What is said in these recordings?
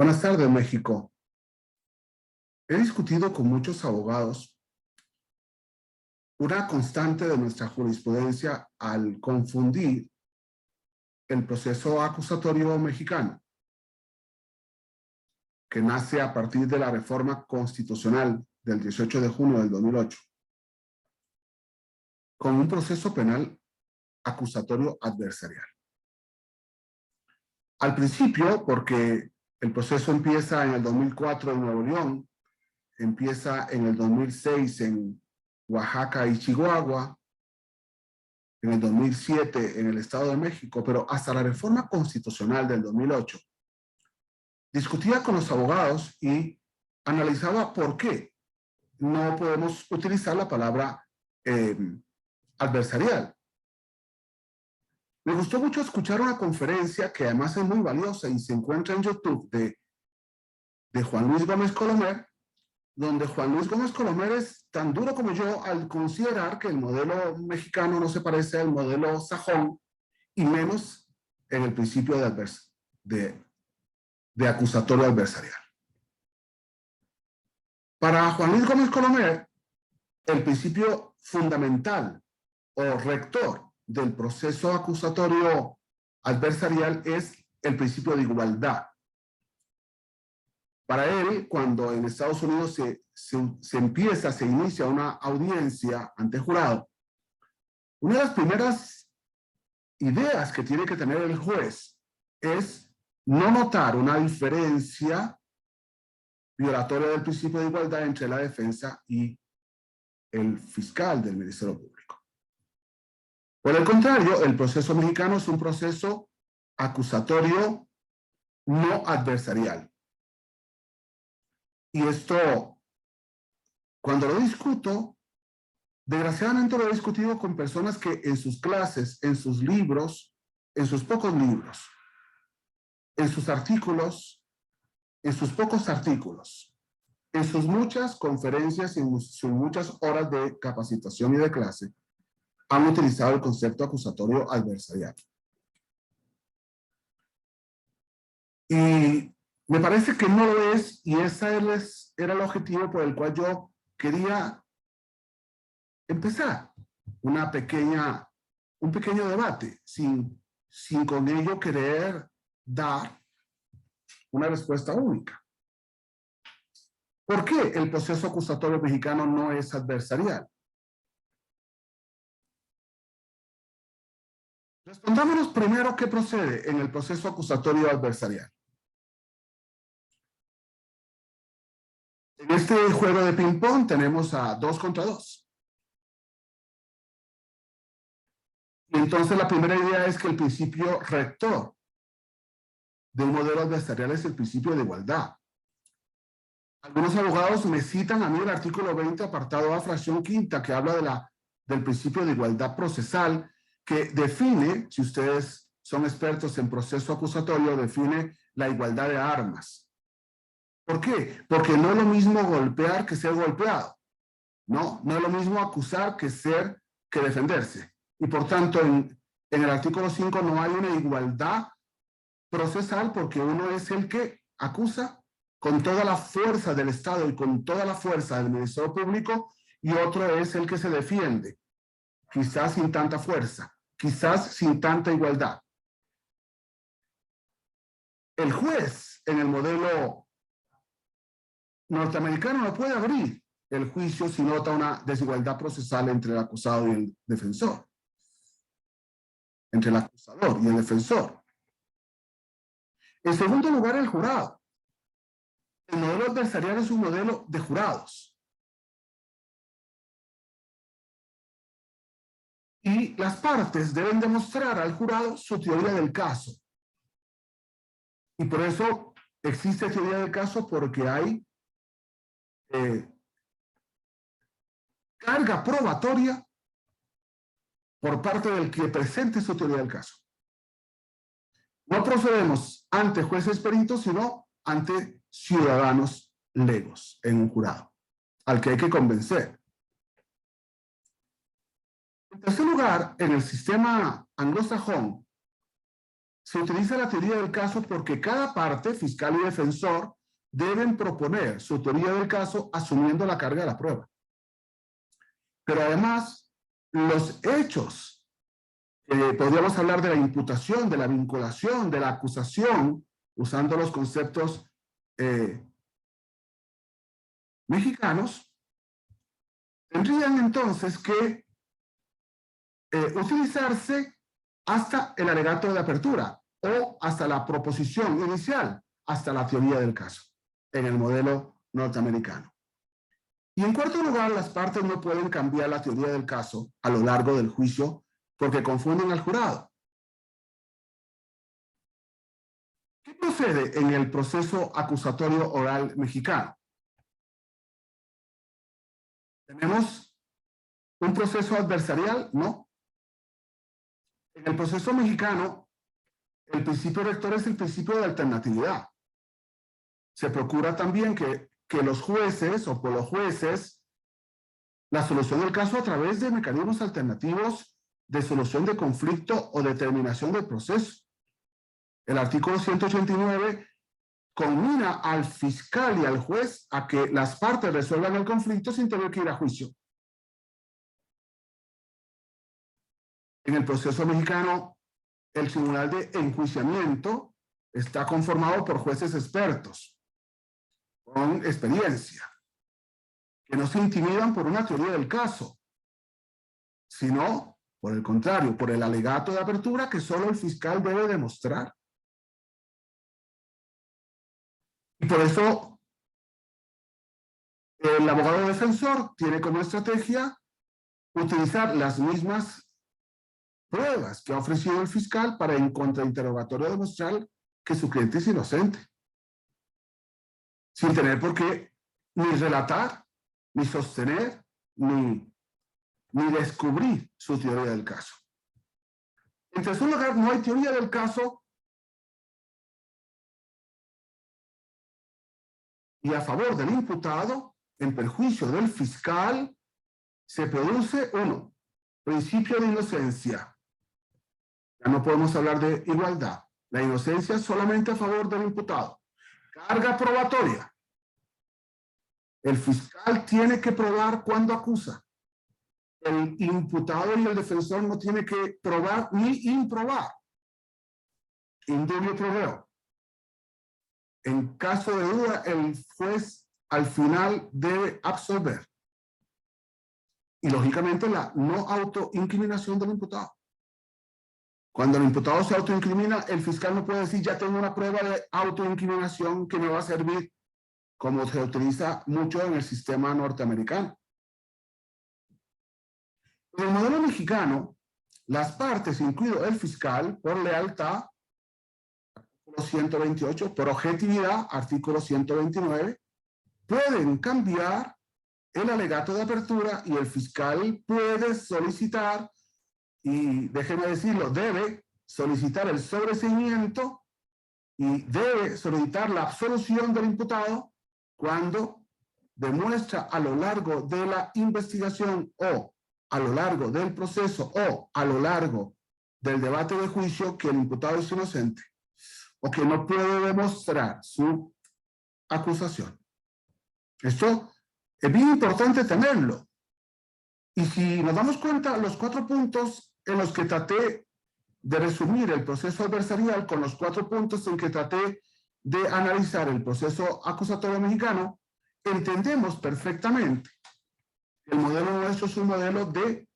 Buenas tardes, México. He discutido con muchos abogados una constante de nuestra jurisprudencia al confundir el proceso acusatorio mexicano, que nace a partir de la reforma constitucional del 18 de junio del 2008, con un proceso penal acusatorio adversarial. Al principio, porque el proceso empieza en el 2004 en Nuevo León, empieza en el 2006 en Oaxaca y Chihuahua, en el 2007 en el Estado de México, pero hasta la reforma constitucional del 2008, discutía con los abogados y analizaba por qué no podemos utilizar la palabra adversarial. Me gustó mucho escuchar una conferencia que además es muy valiosa y se encuentra en YouTube de Juan Luis Gómez Colomer, donde Juan Luis Gómez Colomer es tan duro como yo al considerar que el modelo mexicano no se parece al modelo sajón, y menos en el principio de acusatorio adversarial. Para Juan Luis Gómez Colomer, el principio fundamental o rector del proceso acusatorio adversarial es el principio de igualdad. Para él, cuando en Estados Unidos se inicia una audiencia ante jurado, una de las primeras ideas que tiene que tener el juez es no notar una diferencia violatoria del principio de igualdad entre la defensa y el fiscal del Ministerio Público. Por el contrario, el proceso mexicano es un proceso acusatorio no adversarial. Y esto, cuando lo discuto, desgraciadamente lo he discutido con personas que en sus clases, en sus libros, en sus pocos libros, en sus artículos, en sus pocos artículos, en sus muchas conferencias y en sus muchas horas de capacitación y de clase, han utilizado el concepto acusatorio adversarial. Y me parece que no lo es, y ese era el objetivo por el cual yo quería empezar un pequeño debate, sin con ello querer dar una respuesta única. ¿Por qué el proceso acusatorio mexicano no es adversarial? Respondámonos primero qué procede en el proceso acusatorio adversarial. En este juego de ping-pong tenemos a 2 contra 2. Y entonces la primera idea es que el principio rector de un modelo adversarial es el principio de igualdad. Algunos abogados me citan a mí el artículo 20, apartado A, fracción quinta, que habla del principio de igualdad procesal, que define, si ustedes son expertos en proceso acusatorio, define la igualdad de armas. ¿Por qué? Porque no es lo mismo golpear que ser golpeado. No es lo mismo acusar que defenderse. Y por tanto, en el artículo 5 no hay una igualdad procesal, porque uno es el que acusa con toda la fuerza del Estado y con toda la fuerza del Ministerio Público, y otro es el que se defiende, quizás sin tanta fuerza, quizás sin tanta igualdad. El juez en el modelo norteamericano no puede abrir el juicio si nota una desigualdad procesal entre el acusado y el defensor, entre el acusador y el defensor. En segundo lugar, el jurado. El modelo adversarial es un modelo de jurados. Y las partes deben demostrar al jurado su teoría del caso. Y por eso existe teoría del caso, porque hay carga probatoria por parte del que presente su teoría del caso. No procedemos ante jueces peritos, sino ante ciudadanos legos en un jurado, al que hay que convencer. En tercer lugar, en el sistema anglosajón, se utiliza la teoría del caso porque cada parte, fiscal y defensor, deben proponer su teoría del caso asumiendo la carga de la prueba. Pero además, los hechos, podríamos hablar de la imputación, de la vinculación, de la acusación, usando los conceptos mexicanos, tendrían entonces que utilizarse hasta el alegato de apertura o hasta la proposición inicial, hasta la teoría del caso, en el modelo norteamericano. Y en cuarto lugar, las partes no pueden cambiar la teoría del caso a lo largo del juicio porque confunden al jurado. ¿Qué procede en el proceso acusatorio oral mexicano? ¿Tenemos un proceso adversarial? No. En el proceso mexicano, el principio rector es el principio de alternatividad. Se procura también que los jueces o por los jueces la solución del caso a través de mecanismos alternativos de solución de conflicto o determinación del proceso. El artículo 189 conmina al fiscal y al juez a que las partes resuelvan el conflicto sin tener que ir a juicio. En el proceso mexicano, el tribunal de enjuiciamiento está conformado por jueces expertos, con experiencia, que no se intimidan por una teoría del caso, sino, por el contrario, por el alegato de apertura que solo el fiscal debe demostrar. Y por eso, el abogado defensor tiene como estrategia utilizar las mismas pruebas que ha ofrecido el fiscal para en contrainterrogatorio demostrar que su cliente es inocente, sin tener por qué ni relatar, ni sostener, ni descubrir su teoría del caso. En tercer lugar, no hay teoría del caso y a favor del imputado, en perjuicio del fiscal, se produce, uno, principio de inocencia. Ya no podemos hablar de igualdad. La inocencia es solamente a favor del imputado. Carga probatoria. El fiscal tiene que probar cuando acusa. El imputado y el defensor no tiene que probar ni improbar. Indubio pro reo. En caso de duda, el juez al final debe absolver. Y lógicamente la no autoincriminación del imputado. Cuando el imputado se autoincrimina, el fiscal no puede decir ya tengo una prueba de autoincriminación que me va a servir, como se utiliza mucho en el sistema norteamericano. En el modelo mexicano, las partes, incluido el fiscal, por lealtad, artículo 128, por objetividad, artículo 129, pueden cambiar el alegato de apertura y el fiscal puede solicitar, y déjeme decirlo, debe solicitar el sobreseimiento y debe solicitar la absolución del imputado cuando demuestra a lo largo de la investigación o a lo largo del proceso o a lo largo del debate de juicio que el imputado es inocente o que no puede demostrar su acusación. Esto es bien importante tenerlo. Y si nos damos cuenta, los 4 puntos en los que traté de resumir el proceso adversarial con los 4 puntos en que traté de analizar el proceso acusatorio mexicano, entendemos perfectamente que el modelo nuestro es un modelo de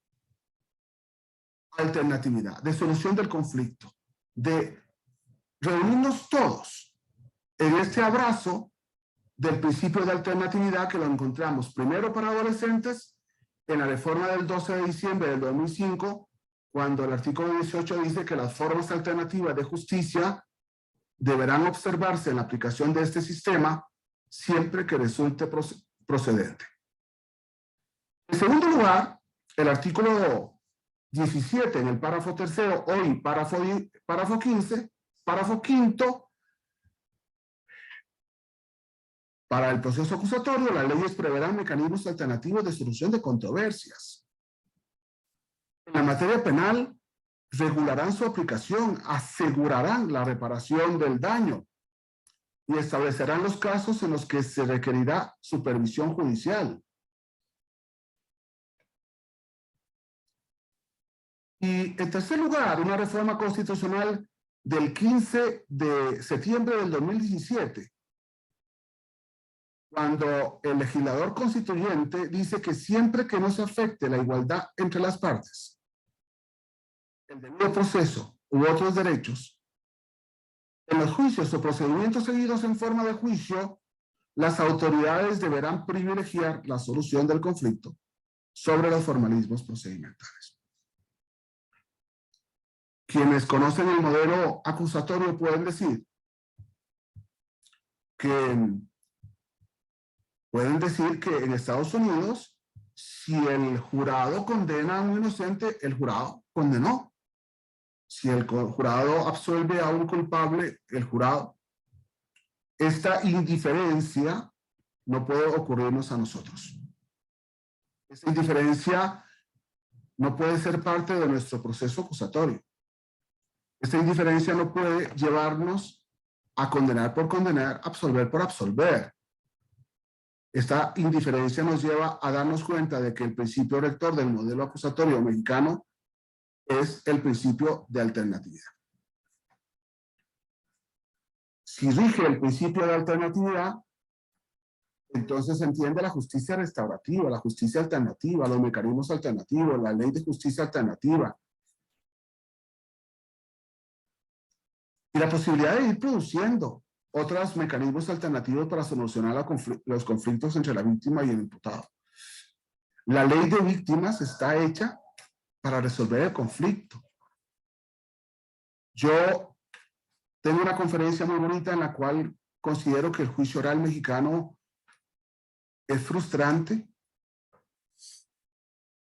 alternatividad, de solución del conflicto, de reunirnos todos en este abrazo del principio de alternatividad que lo encontramos primero para adolescentes en la reforma del 12 de diciembre del 2005, cuando el artículo 18 dice que las formas alternativas de justicia deberán observarse en la aplicación de este sistema siempre que resulte procedente. En segundo lugar, el artículo 17 en el párrafo tercero, hoy párrafo 15, párrafo quinto, para el proceso acusatorio, las leyes preverán mecanismos alternativos de solución de controversias. En la materia penal, regularán su aplicación, asegurarán la reparación del daño y establecerán los casos en los que se requerirá supervisión judicial. Y en tercer lugar, una reforma constitucional del 15 de septiembre del 2017, cuando el legislador constituyente dice que siempre que no se afecte la igualdad entre las partes, el debido proceso u otros derechos, en los juicios o procedimientos seguidos en forma de juicio, las autoridades deberán privilegiar la solución del conflicto sobre los formalismos procedimentales. Quienes conocen el modelo acusatorio pueden decir que en Estados Unidos, si el jurado condena a un inocente, el jurado condenó. Si el jurado absuelve a un culpable, el jurado. Esta indiferencia no puede ocurrirnos a nosotros. Esta indiferencia no puede ser parte de nuestro proceso acusatorio. Esta indiferencia no puede llevarnos a condenar por condenar, absolver por absolver. Esta indiferencia nos lleva a darnos cuenta de que el principio rector del modelo acusatorio mexicano es el principio de alternatividad. Si rige el principio de alternatividad, entonces se entiende la justicia restaurativa, la justicia alternativa, los mecanismos alternativos, la ley de justicia alternativa. Y la posibilidad de ir produciendo otros mecanismos alternativos para solucionar los conflictos entre la víctima y el imputado. La ley de víctimas está hecha para resolver el conflicto. Yo tengo una conferencia muy bonita en la cual considero que el juicio oral mexicano es frustrante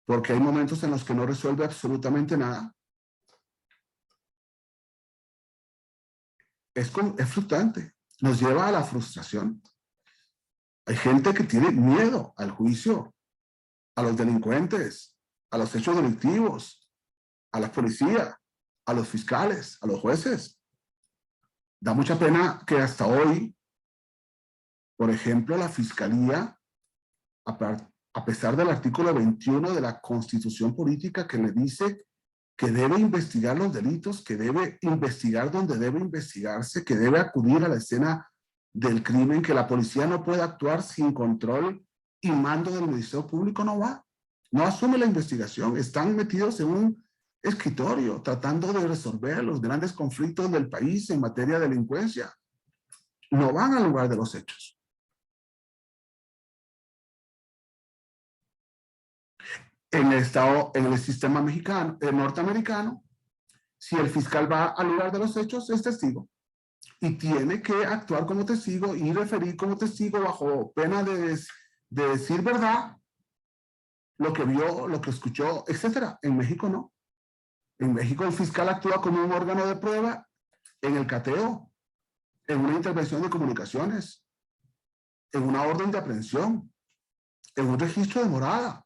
porque hay momentos en los que no resuelve absolutamente nada. Es frustrante, nos lleva a la frustración. Hay gente que tiene miedo al juicio, a los delincuentes, a los hechos delictivos, a la policía, a los fiscales, a los jueces. Da mucha pena que hasta hoy, por ejemplo, la Fiscalía, a pesar del artículo 21 de la Constitución Política que le dice que debe investigar los delitos, que debe investigar donde debe investigarse, que debe acudir a la escena del crimen, que la policía no puede actuar sin control y mando del Ministerio Público, no va. No asume la investigación. Están metidos en un escritorio tratando de resolver los grandes conflictos del país en materia de delincuencia. No van al lugar de los hechos. En el sistema mexicano, norteamericano, si el fiscal va al lugar de los hechos, es testigo. Y tiene que actuar como testigo y referir como testigo bajo pena de decir verdad, lo que vio, lo que escuchó, etc. En México no. En México el fiscal actúa como un órgano de prueba en el cateo, en una intervención de comunicaciones, en una orden de aprehensión, en un registro de morada,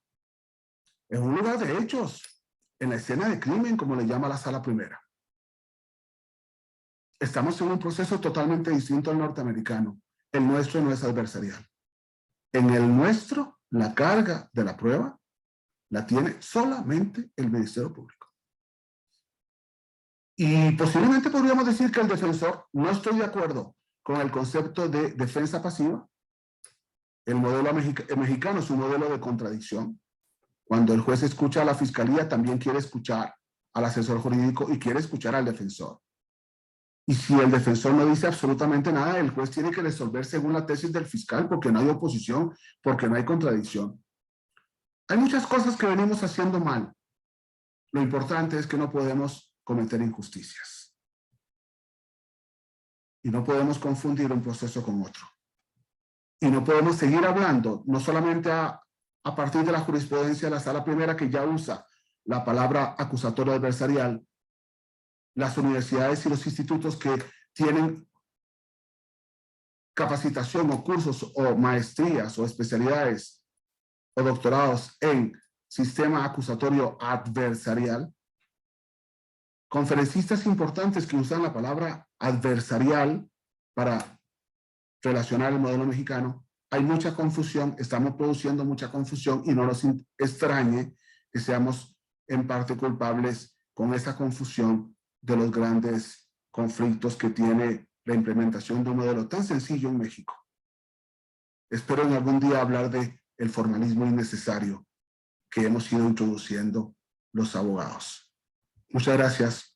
en un lugar de hechos, en la escena de crimen, como le llama la sala primera. Estamos en un proceso totalmente distinto al norteamericano. El nuestro no es adversarial. En el nuestro, la carga de la prueba la tiene solamente el Ministerio Público. Y posiblemente podríamos decir que el defensor, no estoy de acuerdo con el concepto de defensa pasiva. El modelo mexicano es un modelo de contradicción. Cuando el juez escucha a la fiscalía, también quiere escuchar al asesor jurídico y quiere escuchar al defensor. Y si el defensor no dice absolutamente nada, el juez tiene que resolver según la tesis del fiscal, porque no hay oposición, porque no hay contradicción. Hay muchas cosas que venimos haciendo mal. Lo importante es que no podemos cometer injusticias. Y no podemos confundir un proceso con otro. Y no podemos seguir hablando, no solamente a partir de la jurisprudencia de la sala primera, que ya usa la palabra acusatorio adversarial, las universidades y los institutos que tienen capacitación o cursos o maestrías o especialidades o doctorados en sistema acusatorio adversarial, conferencistas importantes que usan la palabra adversarial para relacionar el modelo mexicano, hay mucha confusión, estamos produciendo mucha confusión y no nos extrañe que seamos en parte culpables con esa confusión de los grandes conflictos que tiene la implementación de un modelo tan sencillo en México. Espero en algún día hablar de el formalismo innecesario que hemos ido introduciendo los abogados. Muchas gracias.